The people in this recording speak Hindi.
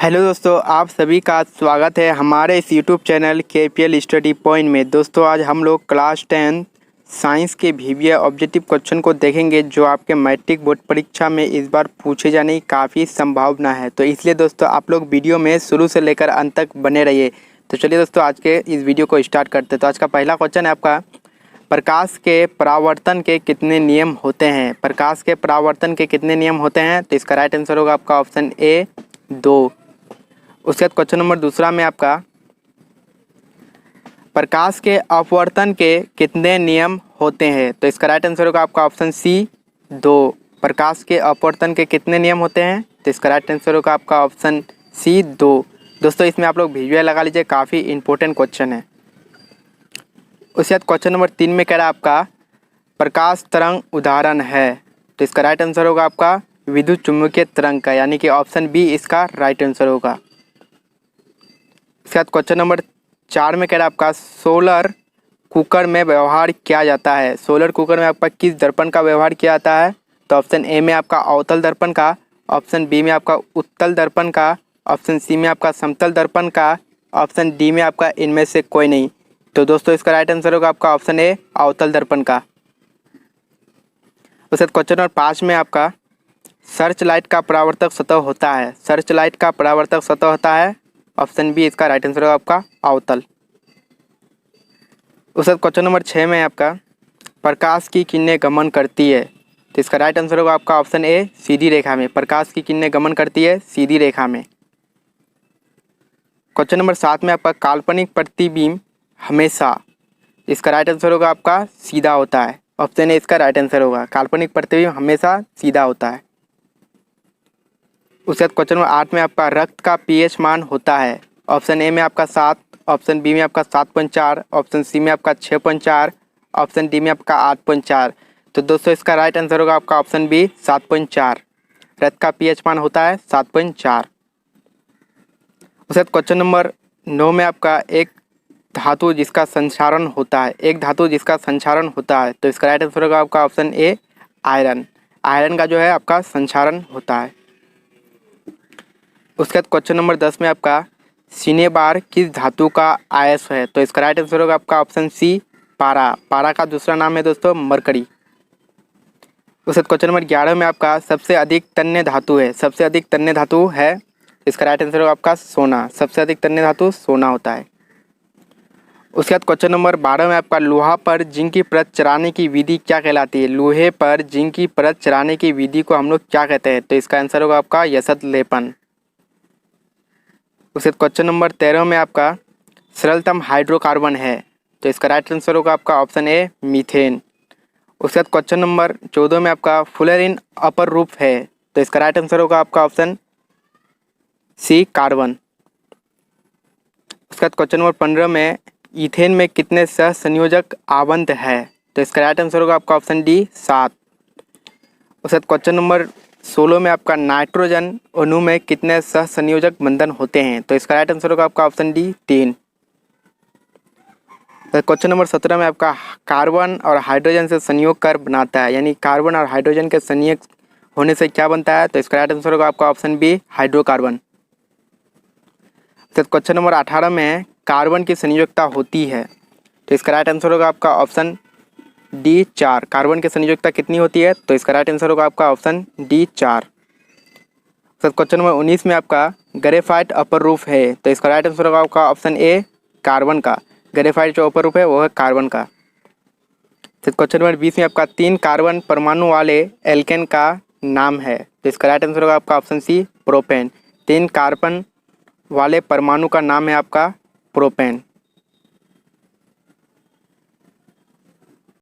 हेलो दोस्तों, आप सभी का स्वागत है हमारे इस YouTube channel KPL study point में। दोस्तों आज हम लोग क्लास 10 साइंस के वीवीए ऑब्जेक्टिव क्वेश्चन को देखेंगे जो आपके मैट्रिक बोर्ड परीक्षा में इस बार पूछे जाने की काफ़ी संभावना है। तो इसलिए दोस्तों आप लोग वीडियो में शुरू से लेकर अंत तक बने रहिए। तो चलिए दोस्तों आज के इस वीडियो को स्टार्ट करते हैं। तो आज का पहला क्वेश्चन है आपका, प्रकाश के परावर्तन के कितने नियम होते हैं। प्रकाश के परावर्तन के कितने नियम होते हैं? तो इसका राइट आंसर होगा आपका ऑप्शन ए 2। उसके बाद क्वेश्चन नंबर दूसरा में आपका, प्रकाश के अपवर्तन के कितने नियम होते हैं। तो इसका राइट आंसर होगा आपका ऑप्शन सी 2। प्रकाश के अपवर्तन के कितने नियम होते हैं? तो इसका राइट आंसर होगा आपका ऑप्शन सी 2। दोस्तों इसमें आप लोग विजुअल लगा लीजिए, काफ़ी इंपॉर्टेंट क्वेश्चन है। उसके बाद क्वेश्चन नंबर 3 में कह रहा है आपका, प्रकाश तरंग उदाहरण है। तो इसका राइट आंसर होगा आपका विद्युत चुम्बकीय तरंग का, यानी कि ऑप्शन बी इसका राइट आंसर होगा। इसके बाद क्वेश्चन नंबर 4 में कह रहा है आपका, सोलर कुकर में व्यवहार किया जाता है। सोलर कुकर में आपका किस दर्पण का व्यवहार किया जाता है? तो ऑप्शन ए में आपका अवतल दर्पण का, ऑप्शन बी में आपका उत्तल दर्पण का, ऑप्शन सी में आपका समतल दर्पण का, ऑप्शन डी में आपका इनमें से कोई नहीं। तो दोस्तों इसका राइट आंसर होगा आपका ऑप्शन ए अवतल दर्पण का। उसके बाद क्वेश्चन नंबर 5 में आपका, सर्च लाइट का परावर्तक सतह होता है। सर्च लाइट का परावर्तक सतह होता है, ऑप्शन बी इसका राइट आंसर होगा आपका अवतल। उसके बाद क्वेश्चन नंबर 6 में आपका, प्रकाश की किरणें गमन करती है। तो इसका राइट आंसर होगा आपका ऑप्शन ए सीधी रेखा में। प्रकाश की किरणें गमन करती है सीधी रेखा में। क्वेश्चन नंबर 7 में आपका, काल्पनिक प्रतिबिंब हमेशा, इसका राइट आंसर होगा आपका सीधा होता है। ऑप्शन ए इसका राइट आंसर होगा, काल्पनिक प्रतिबिंब हमेशा सीधा होता है। उसके बाद क्वेश्चन नंबर 8 में आपका, रक्त का पीएच मान होता है। ऑप्शन ए में आपका 7, ऑप्शन बी में आपका 7.4, ऑप्शन सी में आपका 6.4, ऑप्शन डी में आपका 8.4। तो दोस्तों इसका राइट आंसर होगा आपका ऑप्शन बी 7.4। रक्त का पीएच मान होता है 7.4। उसके बाद क्वेश्चन नंबर 9 में आपका, एक धातु जिसका संचारण होता है। एक धातु जिसका संचारण होता है। तो इसका राइट आंसर होगा आपका ऑप्शन ए आयरन। आयरन का जो है आपका संचारण होता है। उसके बाद क्वेश्चन नंबर 10 में आपका, सिनेबार किस धातु का आयस है। तो इसका राइट आंसर होगा आपका ऑप्शन सी पारा। पारा का दूसरा नाम है दोस्तों मरकरी। उसके बाद क्वेश्चन नंबर 11 में आपका, सबसे अधिक तन्य धातु है। सबसे अधिक तन्य धातु है, इसका राइट आंसर होगा आपका सोना। सबसे अधिक तन्य धातु सोना होता है। उसके बाद क्वेश्चन नंबर 12 में आपका, लोहा पर जिंक की परत चढ़ाने की विधि क्या कहलाती है। लोहे पर जिंक की परत चढ़ाने की विधि को हम लोग क्या कहते हैं? तो इसका आंसर होगा आपका यशत लेपन। उसके बाद क्वेश्चन नंबर 13 में आपका, सरलतम हाइड्रोकार्बन है। तो इसका राइट आंसर होगा आपका ऑप्शन ए मीथेन। उसके बाद क्वेश्चन नंबर 14 में आपका, फुलेरिन अपर रूप है। तो इसका राइट आंसर होगा आपका ऑप्शन सी कार्बन। उसके बाद क्वेश्चन नंबर 15 में, ईथेन में कितने सह संयोजक आबंध है। तो इसका राइट आंसर होगा आपका ऑप्शन डी 7। उसके बाद क्वेश्चन नंबर 16 में आपका, नाइट्रोजन अणु में कितने सह संयोजक बंधन होते हैं। तो इसका राइट आंसर होगा आपका ऑप्शन डी 3। क्वेश्चन नंबर 17 में आपका, कार्बन और हाइड्रोजन से संयोग कर बनाता है, यानी कार्बन और हाइड्रोजन के संयोग होने से क्या बनता है। तो इसका राइट आंसर होगा आपका option B hydrocarbon. Question number 18 में, कार्बन की संयोजकता होती है। तो इसका राइट आंसर होगा आपका ऑप्शन डी 4। कार्बन की संयोजकता कितनी होती है? तो इसका राइट आंसर होगा आपका ऑप्शन डी 4। क्वेश्चन नंबर 19 में आपका, ग्रेफाइट अपर रूप है। तो इसका राइट आंसर होगा आपका ऑप्शन ए कार्बन का। ग्रेफाइट जो अपर रूप है वो है कार्बन का। क्वेश्चन नंबर 20 में आपका, 3 कार्बन परमाणु वाले एल्केन का नाम है। तो इसका राइट आंसर होगा आपका ऑप्शन सी प्रोपेन। 3 कार्बन वाले परमाणु का नाम है आपका प्रोपेन।